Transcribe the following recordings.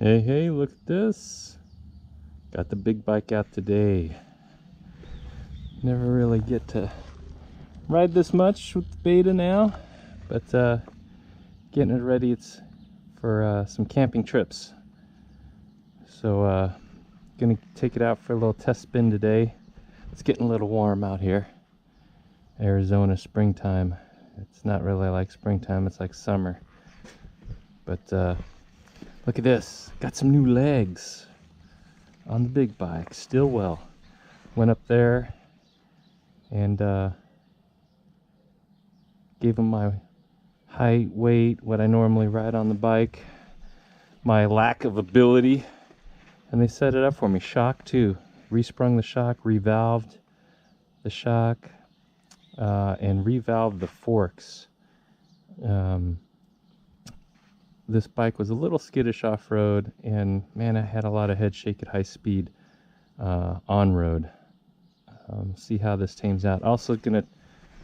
Hey, hey, look at this. Got the big bike out today. Never really get to ride this much with the beta now, but getting it ready. It's for some camping trips. So gonna take it out for a little test spin today. It's getting a little warm out here. Arizona springtime. It's not really like springtime, it's like summer. But look at this. Got some new legs on the big bike. Stillwell. Went up there and gave them my height, weight, what I normally ride on the bike, my lack of ability, and they set it up for me. Shock too. Resprung the shock, revalved the shock, and revalved the forks. This bike was a little skittish off-road, and man, I had a lot of head shake at high speed on-road. See how this tames out. Also gonna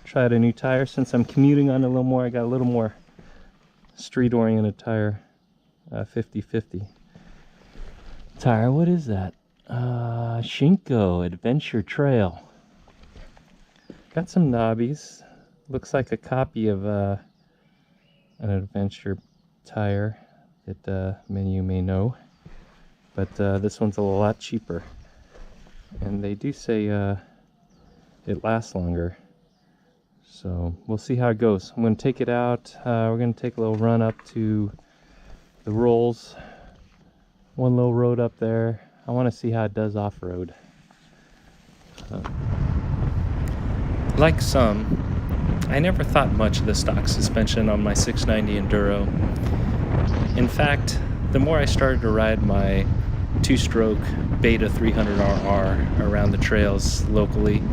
try out a new tire since I'm commuting on a little more. I got a little more street-oriented tire, 50/50 tire. What is that? Shinko Adventure Trail. Got some knobbies. Looks like a copy of an Adventure tire that many of you may know, but this one's a lot cheaper, and they do say it lasts longer, so we'll see how it goes. I'm going to take it out. We're going to take a little run up to the rolls, one little road up there. I want to see how it does off-road. Like some, I never thought much of the stock suspension on my 690 Enduro. In fact, the more I started to ride my two-stroke Beta 300RR around the trails locally,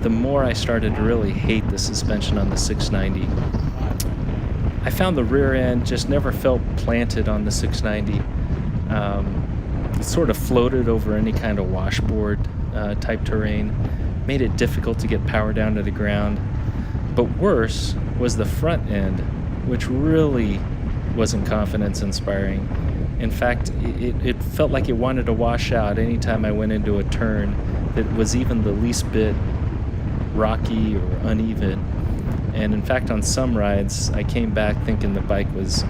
the more I started to really hate the suspension on the 690. I found the rear end just never felt planted on the 690. It sort of floated over any kind of washboard type terrain, made it difficult to get power down to the ground. But worse was the front end, which really wasn't confidence inspiring. In fact, it felt like it wanted to wash out anytime I went into a turn that was even the least bit rocky or uneven. And in fact, on some rides, I came back thinking the bike was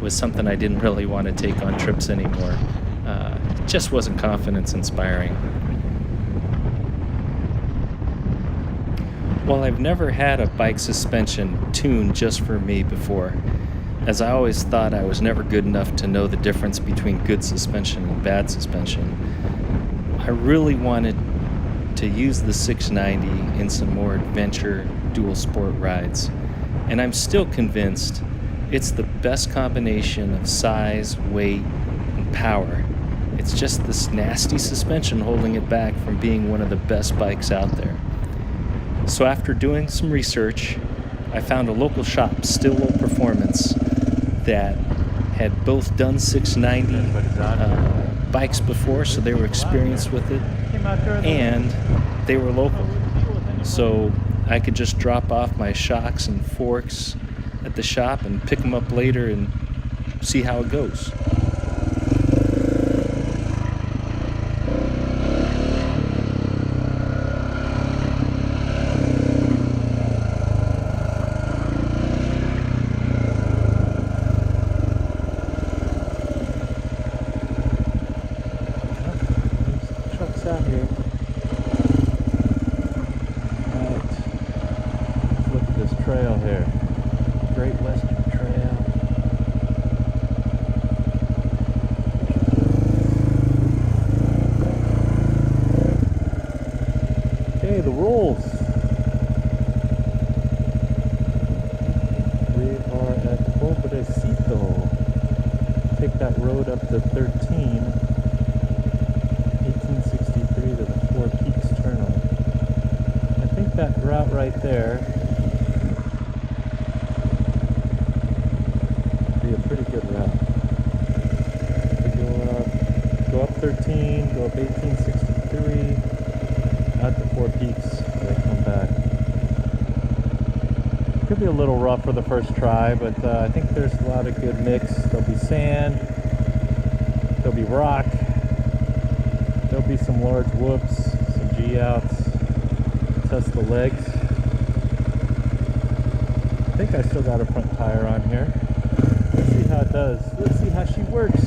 something I didn't really want to take on trips anymore. It just wasn't confidence inspiring. While I've never had a bike suspension tuned just for me before, as I always thought I was never good enough to know the difference between good suspension and bad suspension, I really wanted to use the 690 in some more adventure dual sport rides. And I'm still convinced it's the best combination of size, weight, and power. It's just this nasty suspension holding it back from being one of the best bikes out there. So after doing some research, I found a local shop, Stillwell Performance, that had both done 690 bikes before, so they were experienced with it, and they were local. So I could just drop off my shocks and forks at the shop and pick them up later and see how it goes. Out here. Right. Let's look at this trail here. Great Western Trail. Okay, the rolls. We are at Pobrecito. Take that road up to 13. 1863 to the Four Peaks turnoff. I think that route right there would be a pretty good route. Go up 13, go up 1863, out to Four Peaks, and then come back. Could be a little rough for the first try, but I think there's a lot of good mix. There'll be sand, there'll rock. There'll be some large whoops, some G-outs, test the legs. I think I still got a front tire on here. Let's see how it does. Let's see how she works.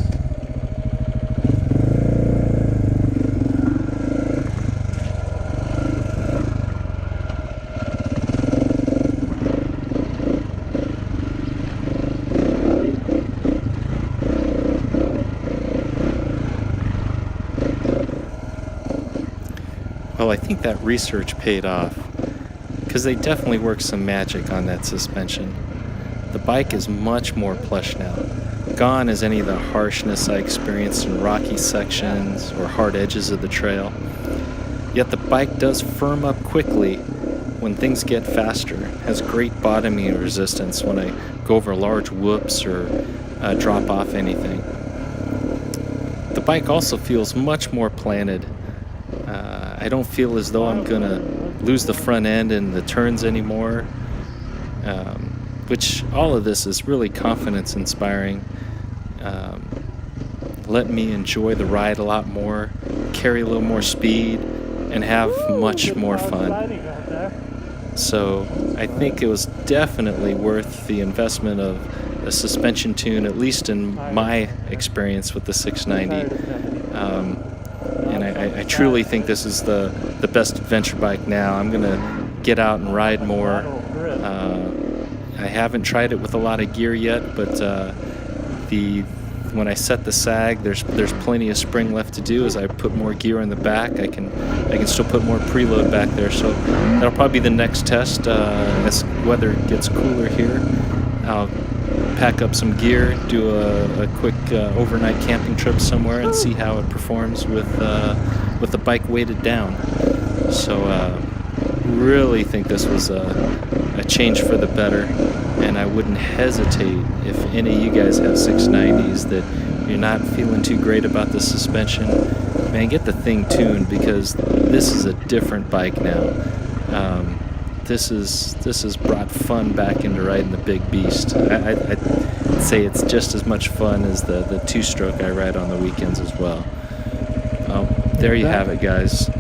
Well, I think that research paid off, because they definitely worked some magic on that suspension. The bike is much more plush now. Gone is any of the harshness I experienced in rocky sections or hard edges of the trail. Yet the bike does firm up quickly when things get faster, has great bottoming resistance when I go over large whoops or drop off anything. The bike also feels much more planted. I don't feel as though I'm gonna lose the front end in the turns anymore, which all of this is really confidence inspiring. Let me enjoy the ride a lot more, carry a little more speed, and have much more fun. So I think it was definitely worth the investment of a suspension tune, at least in my experience with the 690. And I truly think this is the best adventure bike now. I'm gonna get out and ride more. I haven't tried it with a lot of gear yet, but when I set the sag, there's plenty of spring left to do. As I put more gear in the back, I can still put more preload back there. So that'll probably be the next test as weather gets cooler here. I'll pack up some gear, do a quick overnight camping trip somewhere, and see how it performs with the bike weighted down. So really think this was a change for the better, and I wouldn't hesitate if any of you guys have 690s that you're not feeling too great about the suspension. Man, get the thing tuned, because this is a different bike now. This has brought fun back into riding the big beast. I'd say it's just as much fun as the two-stroke I ride on the weekends as well. There you have it, guys.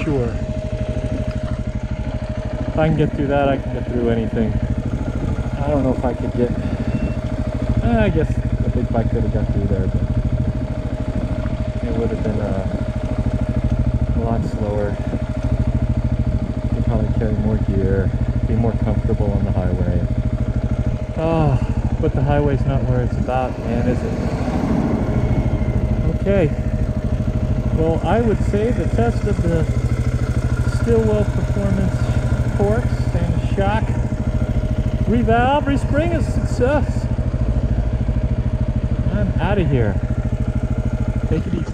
Sure. If I can get through that, I can get through anything. I don't know if I could get... I guess the big bike could have got through there, but it would have been a lot slower. You'd probably carry more gear, be more comfortable on the highway. Oh, but the highway's not where it's about, man, is it? Okay. Well, I would say the test of the Stillwell Performance forks and shock revalve respring is a success. I'm out of here. Take it easy.